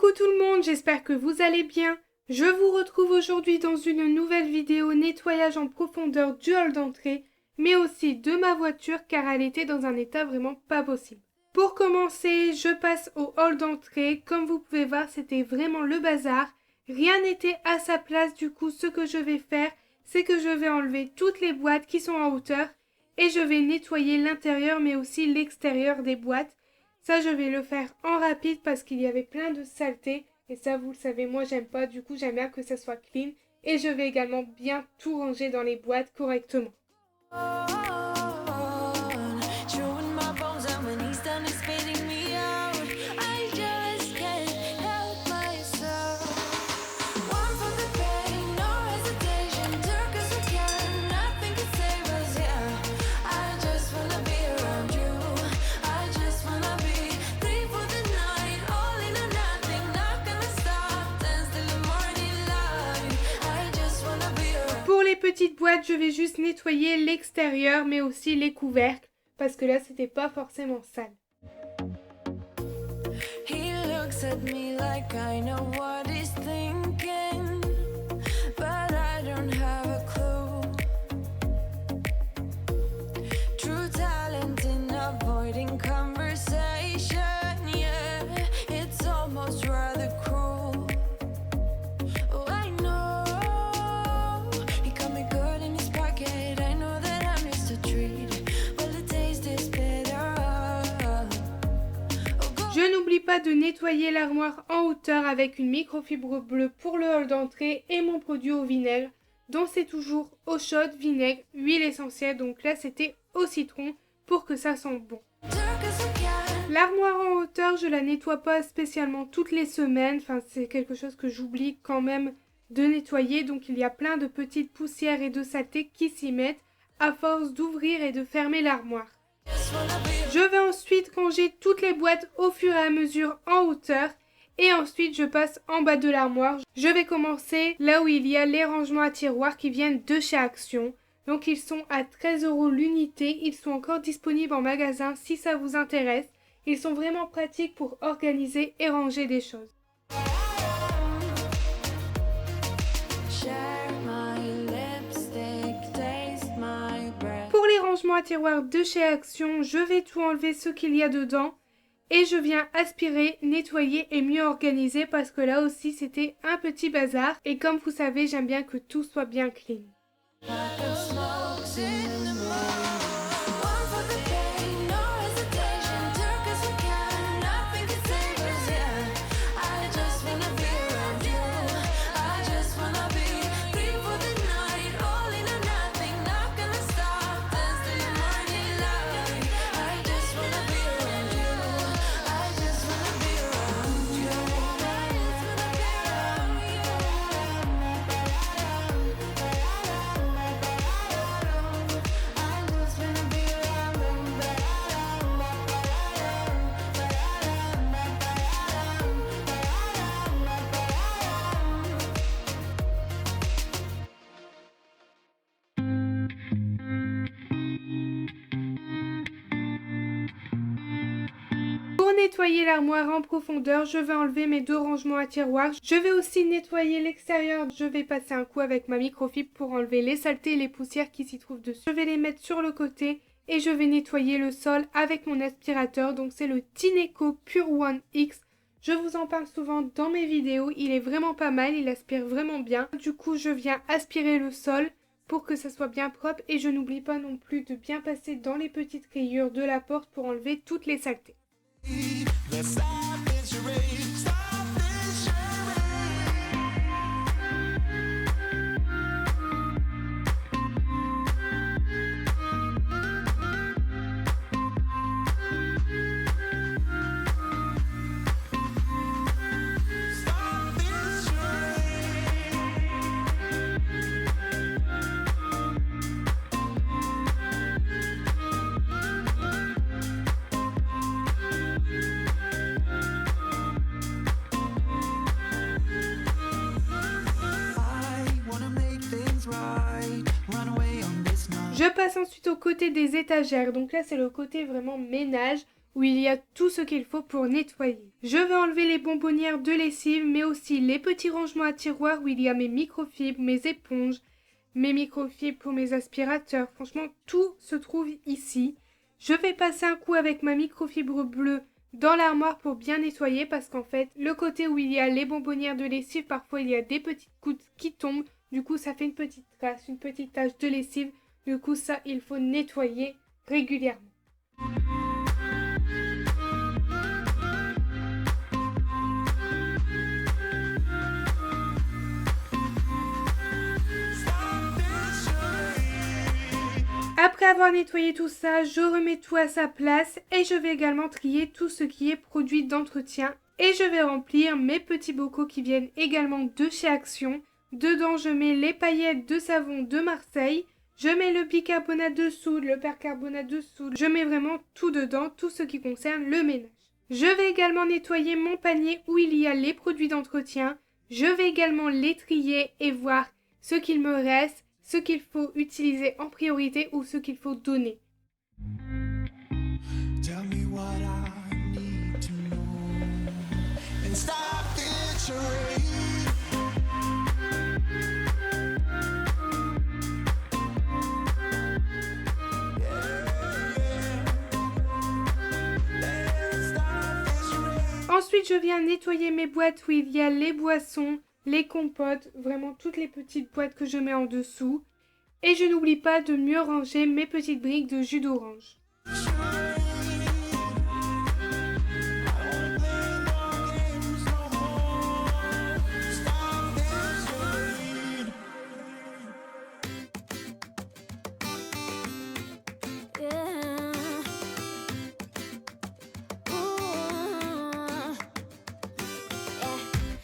Coucou tout le monde, j'espère que vous allez bien. Je vous retrouve aujourd'hui dans une nouvelle vidéo nettoyage en profondeur du hall d'entrée, mais aussi de ma voiture car elle était dans un état vraiment pas possible. Pour commencer, je passe au hall d'entrée. Comme vous pouvez voir, c'était vraiment le bazar. Rien n'était à sa place, du coup ce que je vais faire, c'est que je vais enlever toutes les boîtes qui sont en hauteur et je vais nettoyer l'intérieur mais aussi l'extérieur des boîtes. Ça, je vais le faire en rapide parce qu'il y avait plein de saleté. Et ça, vous le savez, moi, j'aime pas. Du coup, j'aime bien que ça soit clean. Et je vais également bien tout ranger dans les boîtes correctement. Pour les petites boîtes, je vais juste nettoyer l'extérieur, mais aussi les couvercles, parce que là, c'était pas forcément sale. Je n'oublie pas de nettoyer l'armoire en hauteur avec une microfibre bleue pour le hall d'entrée et mon produit au vinaigre, dont c'est toujours eau chaude, vinaigre, huile essentielle, donc là c'était au citron pour que ça sente bon. L'armoire en hauteur, je la nettoie pas spécialement toutes les semaines, enfin c'est quelque chose que j'oublie quand même de nettoyer, donc il y a plein de petites poussières et de saletés qui s'y mettent à force d'ouvrir et de fermer l'armoire. Je vais ensuite ranger toutes les boîtes au fur et à mesure en hauteur et ensuite je passe en bas de l'armoire. Je vais commencer là où il y a les rangements à tiroirs qui viennent de chez Action. Donc ils sont à 13 € l'unité, ils sont encore disponibles en magasin si ça vous intéresse. Ils sont vraiment pratiques pour organiser et ranger des choses. Pour les rangements à tiroirs de chez Action, je vais tout enlever ce qu'il y a dedans et je viens aspirer, nettoyer et mieux organiser parce que là aussi c'était un petit bazar et comme vous savez, j'aime bien que tout soit bien clean. Pour nettoyer l'armoire en profondeur, je vais enlever mes deux rangements à tiroirs. Je vais aussi nettoyer l'extérieur. Je vais passer un coup avec ma microfibre pour enlever les saletés et les poussières qui s'y trouvent dessus. Je vais les mettre sur le côté et je vais nettoyer le sol avec mon aspirateur. Donc c'est le Tineco Pure One X. Je vous en parle souvent dans mes vidéos. Il est vraiment pas mal, il aspire vraiment bien. Du coup, je viens aspirer le sol pour que ça soit bien propre. Et je n'oublie pas non plus de bien passer dans les petites rayures de la porte pour enlever toutes les saletés. Je passe ensuite au côté des étagères. Donc là, c'est le côté vraiment ménage où il y a tout ce qu'il faut pour nettoyer. Je vais enlever les bonbonnières de lessive, mais aussi les petits rangements à tiroirs où il y a mes microfibres, mes éponges, mes microfibres pour mes aspirateurs. Franchement, tout se trouve ici. Je vais passer un coup avec ma microfibre bleue dans l'armoire pour bien nettoyer parce qu'en fait, le côté où il y a les bonbonnières de lessive, parfois il y a des petites gouttes qui tombent. Du coup, ça fait une petite trace, une petite tache de lessive. Du coup, ça, il faut nettoyer régulièrement. Après avoir nettoyé tout ça, je remets tout à sa place et je vais également trier tout ce qui est produit d'entretien. Et je vais remplir mes petits bocaux qui viennent également de chez Action. Dedans, je mets les paillettes de savon de Marseille. Je mets le bicarbonate de soude, le percarbonate de soude. Je mets vraiment tout dedans, tout ce qui concerne le ménage. Je vais également nettoyer mon panier où il y a les produits d'entretien. Je vais également les trier et voir ce qu'il me reste, ce qu'il faut utiliser en priorité ou ce qu'il faut donner. Ensuite, je viens nettoyer mes boîtes où il y a les boissons, les compotes, vraiment toutes les petites boîtes que je mets en dessous. Et je n'oublie pas de mieux ranger mes petites briques de jus d'orange.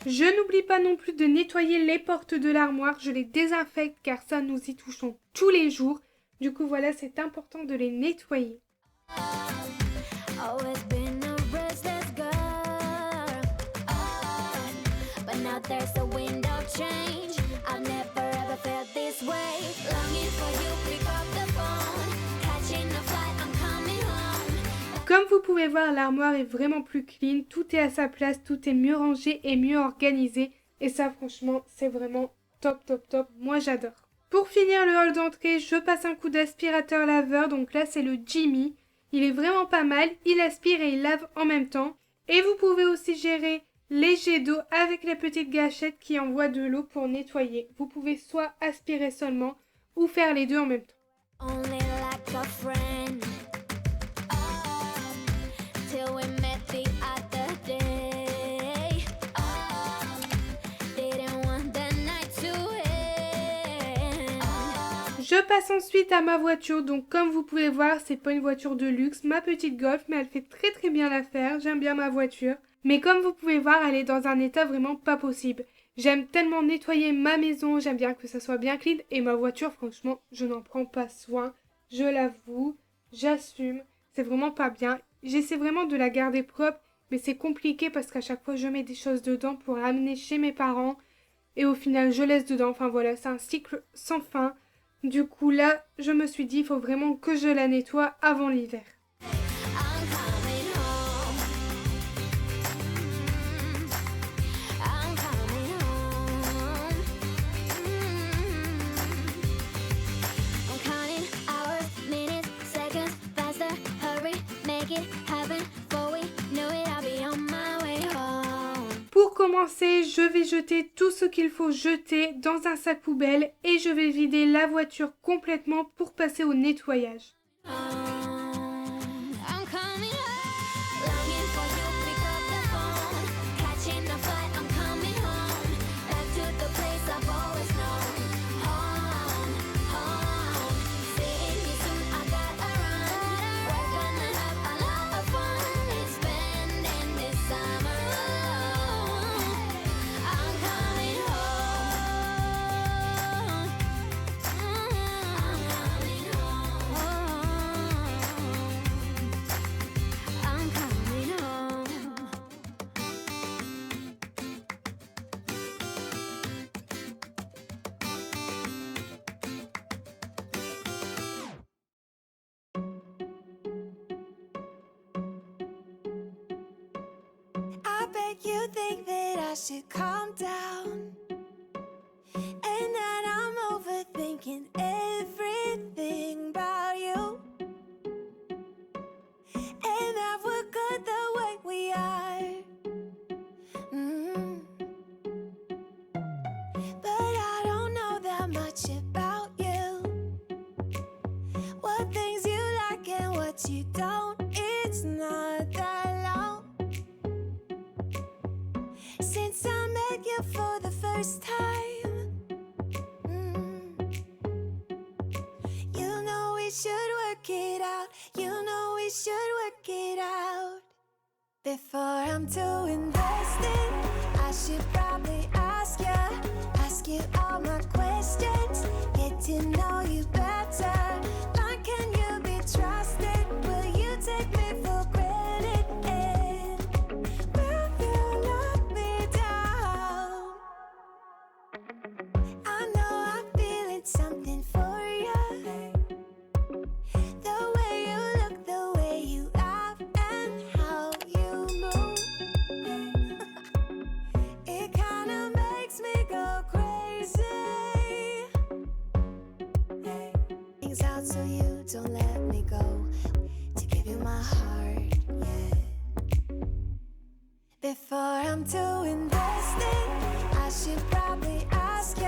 Je n'oublie pas non plus de nettoyer les portes de l'armoire, je les désinfecte car ça nous y touchons tous les jours. Du coup voilà, c'est important de les nettoyer. Comme vous pouvez voir, l'armoire est vraiment plus clean, tout est à sa place, tout est mieux rangé et mieux organisé. Et ça, franchement, c'est vraiment top, top, top. Moi, j'adore. Pour finir le hall d'entrée, je passe un coup d'aspirateur laveur. Donc là, c'est le Jimmy. Il est vraiment pas mal. Il aspire et il lave en même temps. Et vous pouvez aussi gérer les jets d'eau avec la petite gâchette qui envoie de l'eau pour nettoyer. Vous pouvez soit aspirer seulement ou faire les deux en même temps. Je passe ensuite à ma voiture, donc comme vous pouvez voir, c'est pas une voiture de luxe, ma petite Golf, mais elle fait très très bien l'affaire, j'aime bien ma voiture. Mais comme vous pouvez voir, elle est dans un état vraiment pas possible. J'aime tellement nettoyer ma maison, j'aime bien que ça soit bien clean, et ma voiture, franchement, je n'en prends pas soin, je l'avoue, j'assume, c'est vraiment pas bien. J'essaie vraiment de la garder propre, mais c'est compliqué parce qu'à chaque fois, je mets des choses dedans pour l'amener chez mes parents, et au final, je laisse dedans, enfin voilà, c'est un cycle sans fin. Du coup là, je me suis dit, il faut vraiment que je la nettoie avant l'hiver. Pour commencer, je vais jeter tout ce qu'il faut jeter dans un sac poubelle et je vais vider la voiture complètement pour passer au nettoyage. You think that I should calm down, and that I'm overthinking everything about you, and that we're good the way we are. But I don't know that much about you, what things you like and what you don't. It's not that long since I met you for the first time. You know we should work it out. You know we should work it out. Before I'm too invested, I should probably ask you all my questions, get to know you better. Like, can you be trusted? Will you take me for granted? And will you let me down? I know I'm feeling something for you. The way you look, the way you laugh, and how you move. It kinda makes me go crazy. Things out so you don't let me go, to give you my heart, yeah. Before I'm too invested, I should probably ask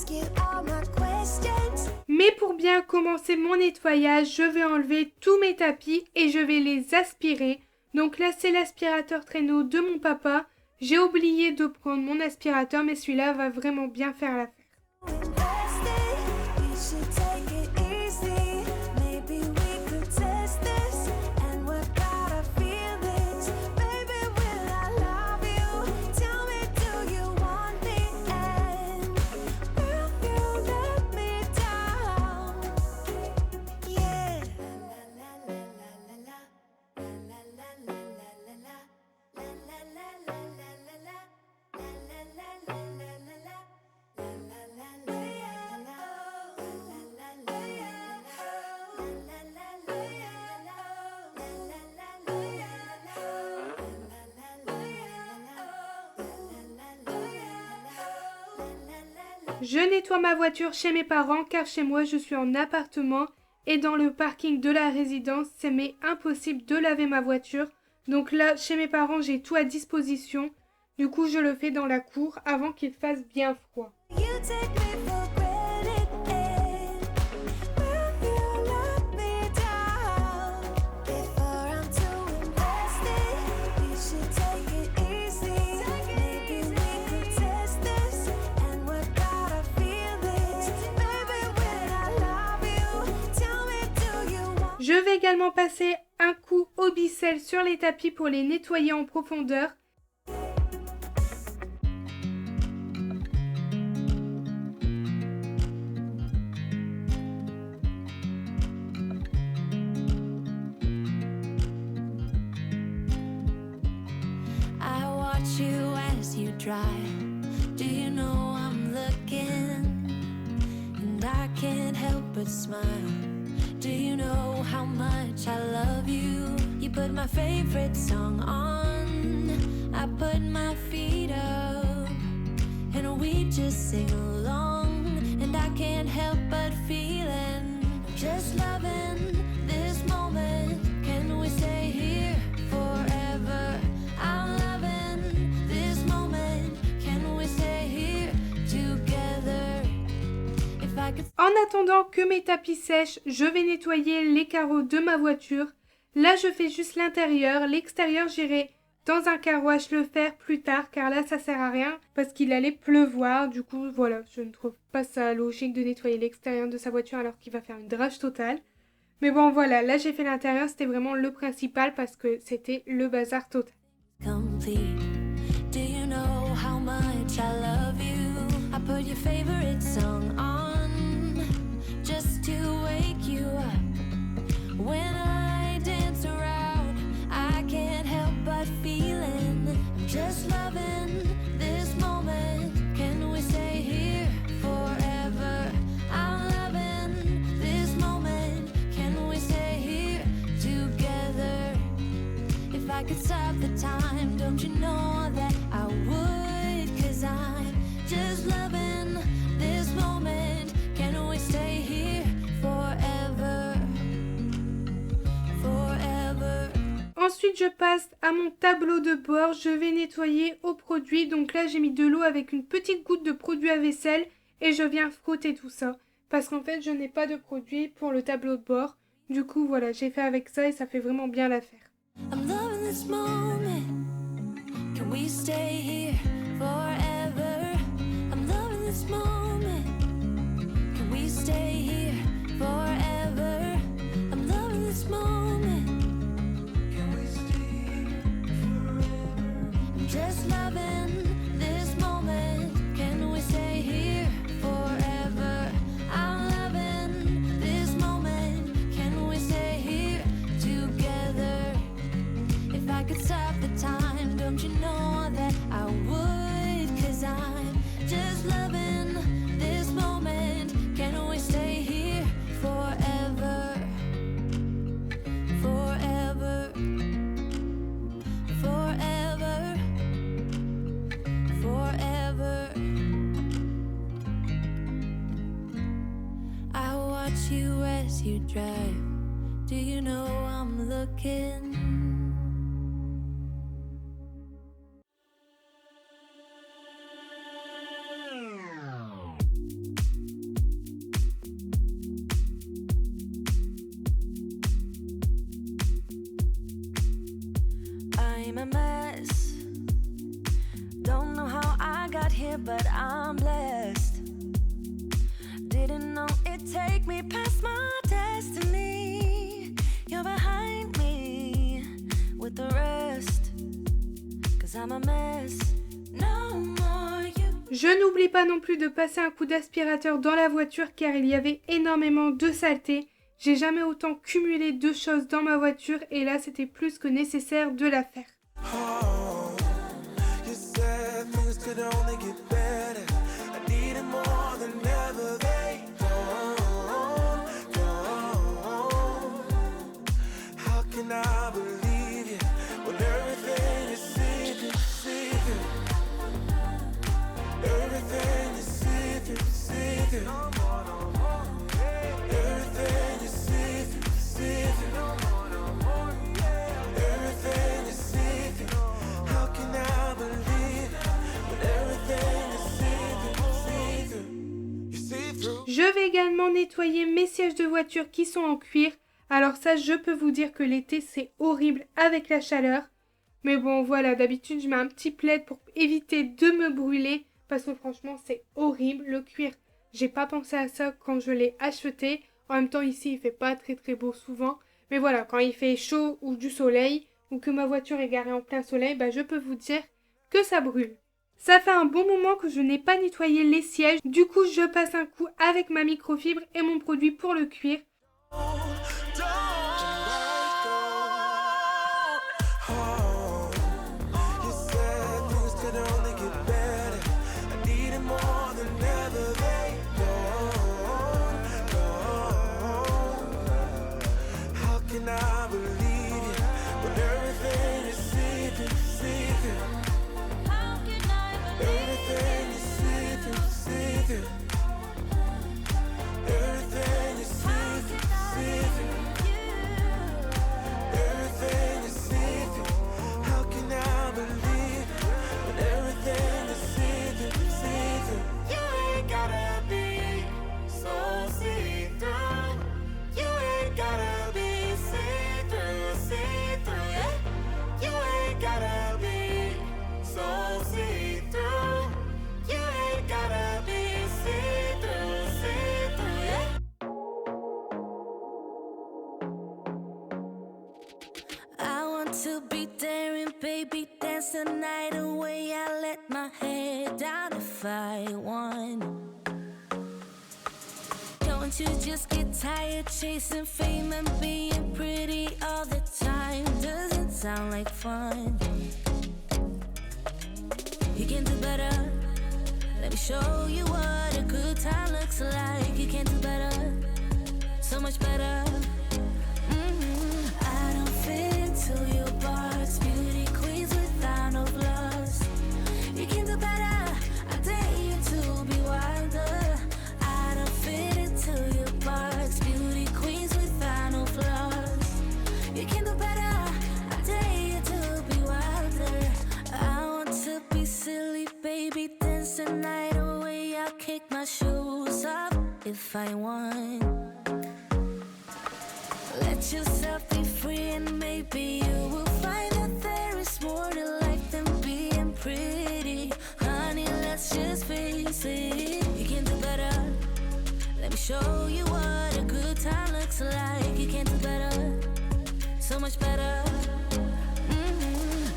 you all my questions. Mais pour bien commencer mon nettoyage, je vais enlever tous mes tapis et je vais les aspirer. Donc là, c'est l'aspirateur traîneau de mon papa. J'ai oublié de prendre mon aspirateur, mais celui-là va vraiment bien faire l'affaire. Je nettoie ma voiture chez mes parents car chez moi je suis en appartement et dans le parking de la résidence c'est impossible de laver ma voiture. Donc là chez mes parents j'ai tout à disposition. Du coup je le fais dans la cour avant qu'il fasse bien froid. Je vais également passer un coup au Bicel sur les tapis pour les nettoyer en profondeur. I watch you as you drive. Do you know I'm looking? And I can't help but smile. Do you know how much I love you? You put my favorite song on, I put my feet up, and we just sing along. And I can't help but feeling, just loving this moment. Can we stay here forever? I'm loving this moment. Can we stay here together? If I could... En attendant que mes tapis sèchent, je vais nettoyer les carreaux de ma voiture. Là, je fais juste l'intérieur. L'extérieur, j'irai dans un car wash le faire plus tard, car là, ça sert à rien parce qu'il allait pleuvoir. Du coup, voilà, je ne trouve pas ça logique de nettoyer l'extérieur de sa voiture alors qu'il va faire une drache totale. Mais bon, voilà, là, j'ai fait l'intérieur. C'était vraiment le principal parce que c'était le bazar total. Complete. Do you know how much I love you? I put your favorite song on just to wake you up. When I dance around, I can't help but feeling, I'm just loving this moment. Can we stay here forever? I'm loving this moment. Can we stay here together? If I could stop the time, don't you know Ensuite, je passe à mon tableau de bord. Je vais nettoyer au produit. Donc là, j'ai mis de l'eau avec une petite goutte de produit à vaisselle et je viens frotter tout ça. Parce qu'en fait, je n'ai pas de produit pour le tableau de bord. Du coup, voilà, j'ai fait avec ça et ça fait vraiment bien l'affaire. I'm loving this moment. Can we stay here forever? I'm loving this moment. Can we stay here forever? I'm loving this moment. Can we stay here forever? I'm just loving this moment. Can we stay here forever? I'm loving this moment. Can we stay here together? If I could stop the time, don't you know that I would? 'Cause I'm just loving this moment. Can we stay here forever? Forever. Forever. Forever. I watch you as you drive. Do you know I'm looking? I'm a mess. Don't know how I got here, but I'm blessed. Didn't know it'd take me past my destiny. You're behind me with the rest. 'Cause I'm a mess. No more you. Je n'oublie pas non plus de passer un coup d'aspirateur dans la voiture car il y avait énormément de saleté. J'ai jamais autant cumulé de choses dans ma voiture et là c'était plus que nécessaire de la faire. Oh, you said things could only get better. I needed more than ever. They don't. How can I believe you when everything is secret, secret? Everything is secret, secret. Everything is secret, secret. Everything is secret. How can I believe when everything is secret, secret? You see through. Je vais également nettoyer mes sièges de voiture qui sont en cuir. Alors ça, je peux vous dire que l'été, c'est horrible avec la chaleur. Mais bon, voilà, d'habitude, je mets un petit plaid pour éviter de me brûler. Parce que franchement, c'est horrible. Le cuir, j'ai pas pensé à ça quand je l'ai acheté. En même temps, ici, il fait pas très très beau souvent. Mais voilà, quand il fait chaud ou du soleil, ou que ma voiture est garée en plein soleil, bah, je peux vous dire que ça brûle. Ça fait un bon moment que je n'ai pas nettoyé les sièges. Du coup, je passe un coup avec ma microfibre et mon produit pour le cuir. To be daring, baby, dance the night away. I let my head down if I won. Don't you just get tired chasing fame and being pretty all the time? Doesn't sound like fun. You can do better. Let me show you what a good time looks like. You can do better, so much better. I don't fit into your box, beauty queens without no flaws. You can do better, I dare you to be wilder. I don't fit into your box, beauty queens without no flaws. You can do better, I dare find one. Let yourself be free and maybe you will find that there is more to life than being pretty. Honey, let's just face it, you can do better. Let me show you what a good time looks like. You can do better, so much better.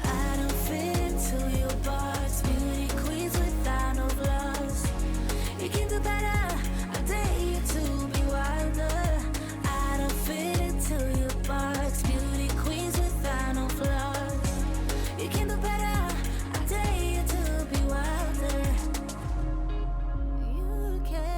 I don't fit into your box, beauty queens without no flaws. You can do better, I dare you to be wilder. I don't fit into your box, beauty queens without no flaws. You can do better, I dare you to be wilder. You can.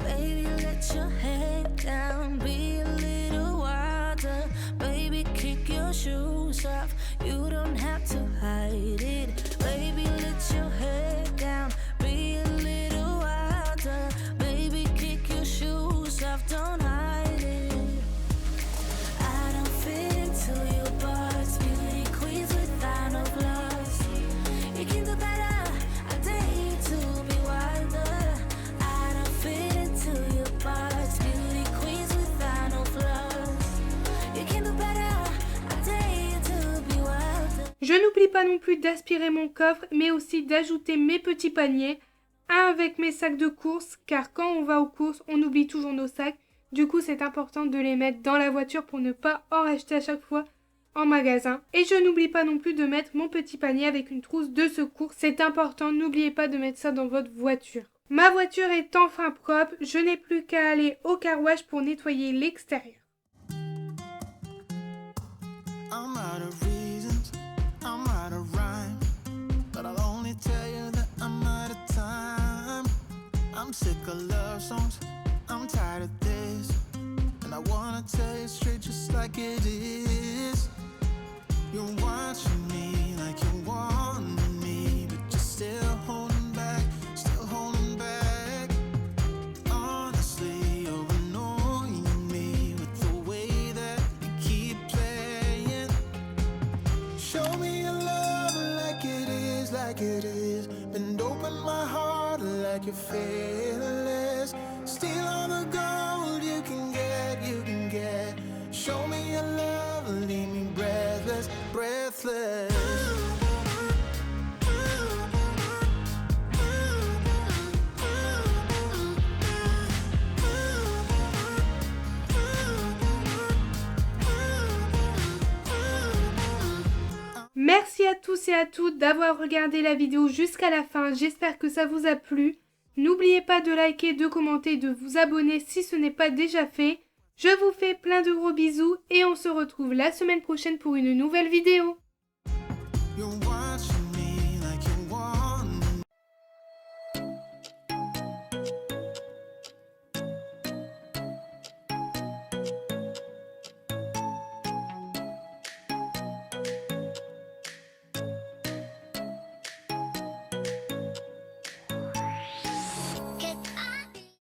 Baby, let your head down, be a little wilder. Baby, kick your shoes off, you don't have to hide it. Baby, let your head down, be a little wilder. Baby, kick your shoes off, don't hide it. I don't fit into your box, beauty queens without no flaws. You can do better, I dare you to be wilder. I don't fit into your box, beauty queens without no flaws. You can do better, I dare you to be wilder. Je n'oublie pas non plus d'aspirer mon coffre, mais aussi d'ajouter mes petits paniers, un avec mes sacs de courses, car quand on va aux courses, on oublie toujours nos sacs. Du coup, c'est important de les mettre dans la voiture pour ne pas en racheter à chaque fois en magasin. Et je n'oublie pas non plus de mettre mon petit panier avec une trousse de secours. C'est important, n'oubliez pas de mettre ça dans votre voiture. Ma voiture est enfin propre, je n'ai plus qu'à aller au car wash pour nettoyer l'extérieur. I'm out of reasons, I'm out of rhyme, but I'll only tell you that I'm out of time. I'm sick of love songs, I'm tired of this, and I wanna tell you straight just like it is. You're watching me like you want me, but you're still holding back, still holding back. Honestly, you're annoying me with the way that you keep playing. Show me your love like it is, like it is. Bend open my heart like you're fearless. Steal all the gold you can get, you can get. Show me your love, leave me breathless, breathless. Merci à tous et à toutes d'avoir regardé la vidéo jusqu'à la fin, j'espère que ça vous a plu. N'oubliez pas de liker, de commenter, de vous abonner si ce n'est pas déjà fait. Je vous fais plein de gros bisous et on se retrouve la semaine prochaine pour une nouvelle vidéo. You're